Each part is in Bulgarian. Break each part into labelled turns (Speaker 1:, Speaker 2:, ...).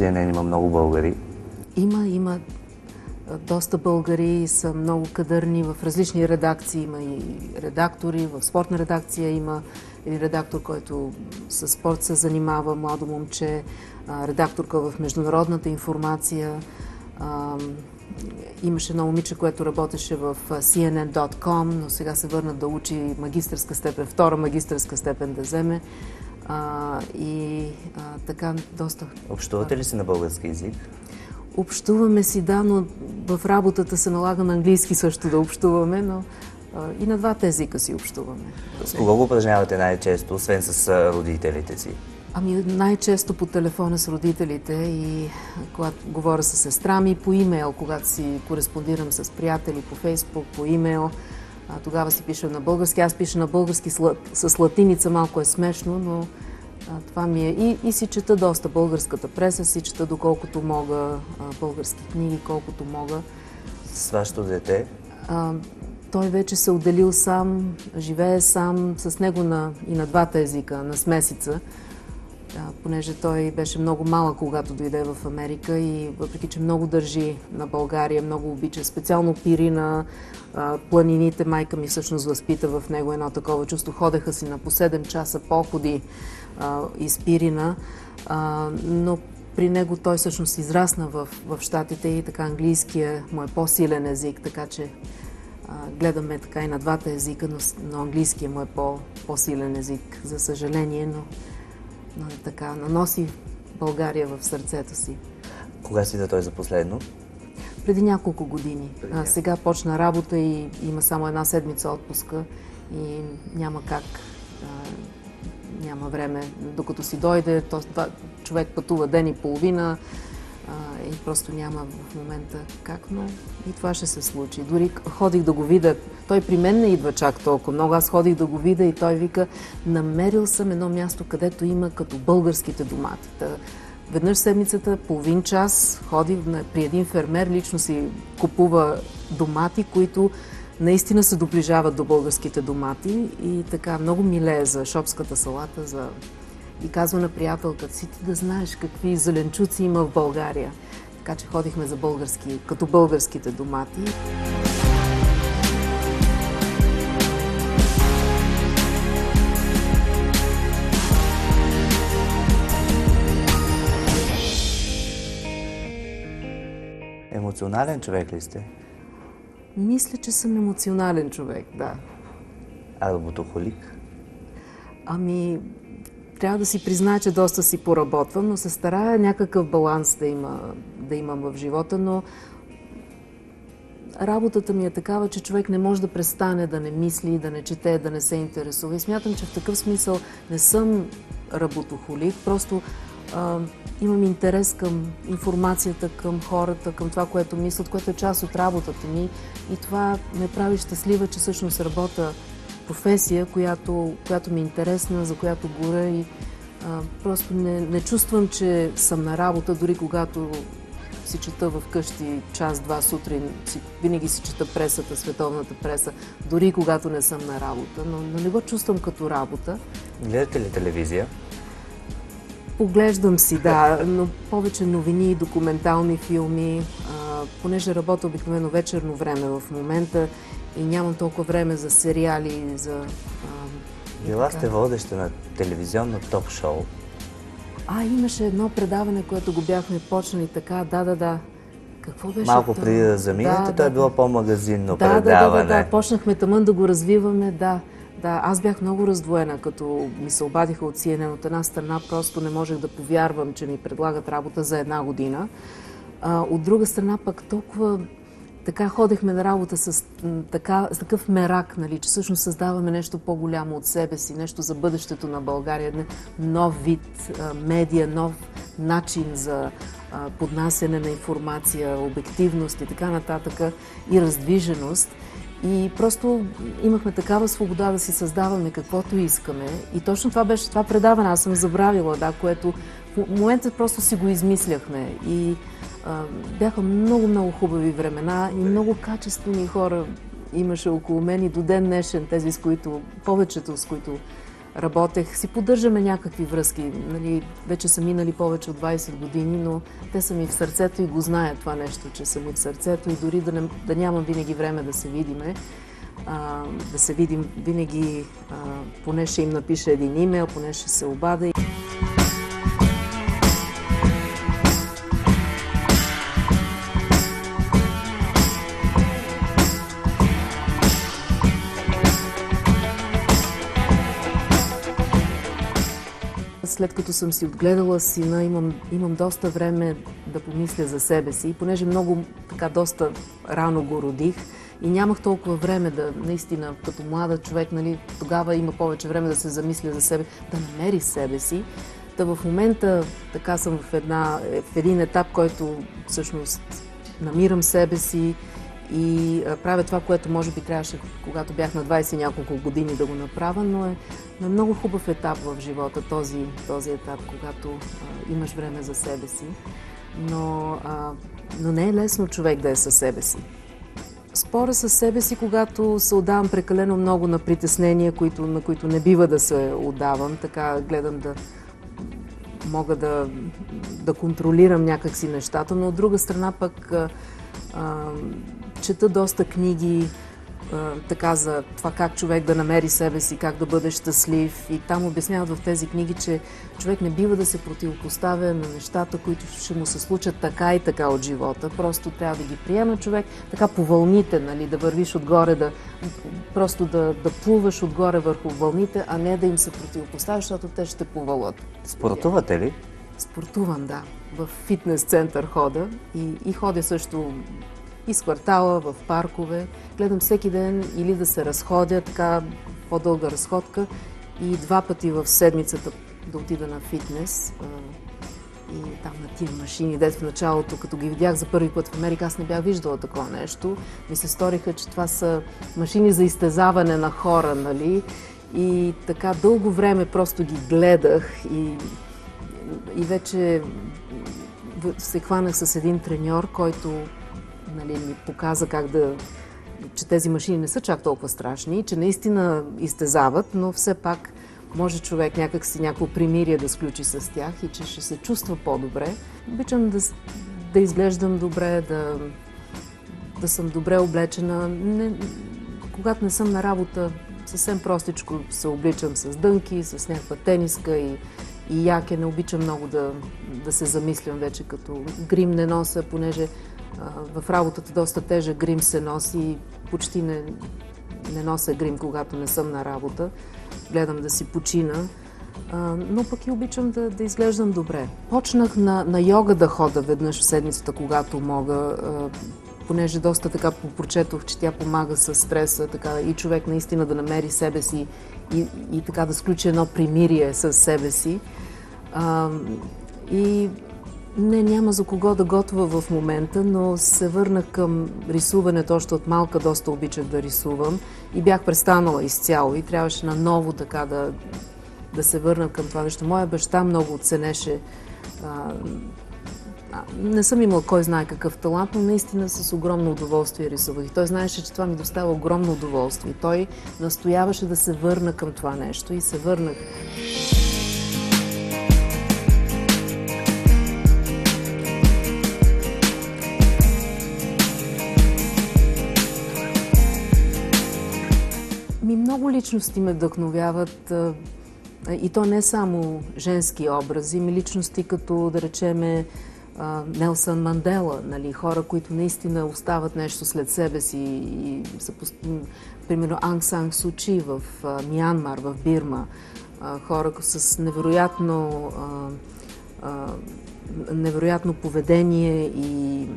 Speaker 1: CNN има много българи.
Speaker 2: Има доста българи, са много кадърни в различни редакции. Има и редактори, в спортна редакция има един редактор, който със спорт се занимава, младо момче, редакторка в международната информация. Имаше едно момиче, което работеше в CNN.com, но сега се върна да учи магистърска степен, втора магистърска степен да вземе. Така доста.
Speaker 1: Общувате ли си на български език?
Speaker 2: Общуваме си, да, но в работата се налага на английски също да общуваме, но и на двата езика си общуваме.
Speaker 1: С кого го упражнявате най-често, освен с родителите си?
Speaker 2: Най-често по телефона с родителите и когато говоря с сестра ми, по имейл, когато си кореспондирам с приятели по Фейсбук, по имейл. Тогава си пиша на български. Аз пиша на български с латиница, малко е смешно, но това ми е. И си чета доста българската преса, си чета доколкото мога, български книги, колкото мога.
Speaker 1: С вашето дете?
Speaker 2: Той вече се отделил сам, живее сам, с него и на двата езика, на смесица. Понеже той беше много малък, когато дойде в Америка и въпреки, че много държи на България, много обича, специално Пирина, планините, майка ми всъщност възпита в него едно такова чувство. Ходеха си на по 7 часа походи из Пирина, но при него той всъщност израсна в Щатите и така английския му е по-силен език, така че гледаме така и на двата езика, но английския му е по-силен език, за съжаление, но така, наноси България в сърцето си.
Speaker 1: Кога си да той за последно?
Speaker 2: Преди няколко години. Сега почна работа и има само една седмица отпуска и няма как, няма време. Докато си дойде, човек пътува ден и половина и просто няма в момента как, но и това ще се случи. Дори ходих да го видя, той при мен не идва чак толкова много, аз ходих да го видя и той вика, намерил съм едно място, където има като българските домати. Веднъж седмицата, половин час, ходи при един фермер, лично си купува домати, които наистина се доближават до българските домати и така много милее за шопската салата, и казва на приятелката си, ти да знаеш какви зеленчуци има в България. Така че ходихме за български, като българските домати.
Speaker 1: Емоционален човек ли сте?
Speaker 2: Мисля, че съм емоционален човек, да.
Speaker 1: А работохолик?
Speaker 2: Трябва да си призная, че доста си поработвам, но се старая някакъв баланс да имам в живота, но работата ми е такава, че човек не може да престане да не мисли, да не чете, да не се интересува. И смятам, че в такъв смисъл не съм работохолик, просто имам интерес към информацията, към хората, към това, което мислят, което е част от работата ми. И това ме прави щастлива, че всъщност работя професия, която ми е интересна, за която горя и просто не чувствам, че съм на работа, дори когато си чета вкъщи час-два сутрин, винаги си чета пресата, световната преса, дори когато не съм на работа, но не го чувствам като работа.
Speaker 1: Гледате ли телевизия?
Speaker 2: Поглеждам си, да, но повече новини, документални филми, понеже работя обикновено вечерно време в момента и нямам толкова време за сериали,
Speaker 1: Била сте водеща на телевизионно ток-шоу.
Speaker 2: Имаше едно предаване, което го бяхме почнали така, да. Какво беше това?
Speaker 1: Малко преди да заминете, то е било по-магазинно предаване.
Speaker 2: Да, почнахме тъмън да го развиваме, да. Аз бях много раздвоена, като ми се обадиха от CNN. От една страна просто не можех да повярвам, че ми предлагат работа за една година. От друга страна пък толкова така ходехме на работа с такъв мерак, нали, че всъщност създаваме нещо по-голямо от себе си, нещо за бъдещето на България, нов вид медия, нов начин за поднасяне на информация, обективност и така нататък и раздвиженост. И просто имахме такава свобода да си създаваме каквото искаме. И точно това беше това предаване, аз съм забравила, което в момента просто си го измисляхме. И бяха много хубави времена и много качествени хора имаше около мен и до ден днешен, тези повечето с които работех, си поддържаме някакви връзки. Нали, вече са минали повече от 20 години, но те са ми в сърцето и го знаят това нещо, че са ми в сърцето и дори да нямам винаги време да се видиме, да се видим винаги, поне ще им напиша един имейл, поне ще се обадя. След като съм си отгледала сина, имам доста време да помисля за себе си. И понеже доста рано го родих и нямах толкова време наистина, като млада човек, нали, тогава има повече време да се замисля за себе, да намери себе си. В момента така съм в един етап, който всъщност намирам себе си и правя това, което може би трябваше, когато бях на 20 няколко години да го направя, но е много хубав етап в живота, този етап, когато имаш време за себе си. Но не е лесно човек да е със себе си. Спора със себе си, когато се отдавам прекалено много на притеснения, на които не бива да се отдавам, така гледам да мога да контролирам някакси нещата, но от друга страна пък чета доста книги така за това как човек да намери себе си, как да бъде щастлив. И там обясняват в тези книги, че човек не бива да се противопоставя на нещата, които ще му се случат така и така от живота. Просто трябва да ги приема човек така по вълните, нали, да вървиш отгоре, просто да плуваш отгоре върху вълните, а не да им се противопоставяш, защото те ще повалят.
Speaker 1: Спортувате ли?
Speaker 2: Спортувам, да. В фитнес център хода и ходя също из квартала, в паркове. Гледам всеки ден или да се разходя, така по-дълга разходка и 2 пъти в седмицата да отида на фитнес. И там на тия машини, дето в началото, като ги видях за първи път в Америка, аз не бях виждала такова нещо. Ми се сториха, че това са машини за изтезаване на хора, нали? И така дълго време просто ги гледах и вече се хванах с един треньор, който, нали, ми показа че тези машини не са чак толкова страшни, че наистина изтезават, но все пак може човек някакво примирие да сключи с тях и че ще се чувства по-добре. Обичам да изглеждам добре, да съм добре облечена. Когато не съм на работа, съвсем простичко се обличам с дънки, с някаква тениска и яке. Не обичам много да се замислям вече, като грим не нося, понеже в работата доста тежък грим се носи и почти не нося грим, когато не съм на работа. Гледам да си почина, но пък и обичам да изглеждам добре. Почнах на йога да хода веднъж в седмицата, когато мога, понеже доста така прочетох, че тя помага с стреса, така и човек наистина да намери себе си и така да сключи едно примирие с себе си. И няма за кого да готвя в момента, но се върнах към рисуването. Още от малка доста обичах да рисувам и бях престанала изцяло и трябваше наново така да се върна към това нещо. Моя баща много оценеше. Не съм имала кой знае какъв талант, но наистина с огромно удоволствие рисувах. И той знаеше, че това ми доставя огромно удоволствие. Той настояваше да се върна към това нещо и се върнах. Много личности ме вдъхновяват и то не само женски образи, личности като, да речеме, Нелсън Мандела, нали, хора, които наистина остават нещо след себе си и са, примерно, Анг Сан Су Чи в Миянмар, в Бирма, хора с невероятно поведение и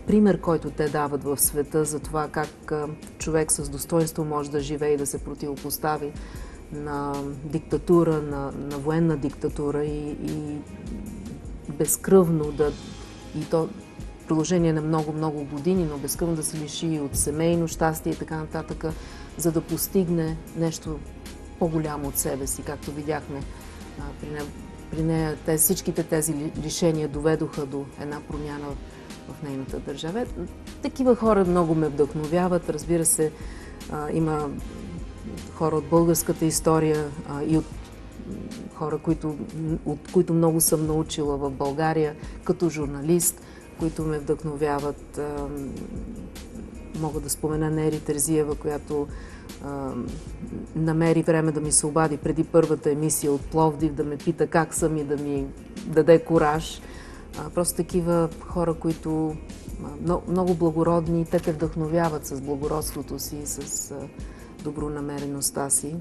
Speaker 2: пример, който те дават в света за това как човек с достоинство може да живее и да се противопостави на диктатура, на военна диктатура и безкръвно и то в продължение на много години, но безкръвно да се лиши от семейно щастие и така нататък, за да постигне нещо по-голямо от себе си, както видяхме при нея. Всичките тези лишения доведоха до една промяна в нейната държава. Такива хора много ме вдъхновяват. Разбира се, има хора от българската история и от хора, от които много съм научила в България, като журналист, които ме вдъхновяват. Мога да спомена Нери Терзиева, която намери време да ми се обади преди първата емисия от Пловдив, да ме пита как съм и да ми даде кураж. Просто такива хора, които много благородни, те те вдъхновяват с благородството си, с добронамереността си.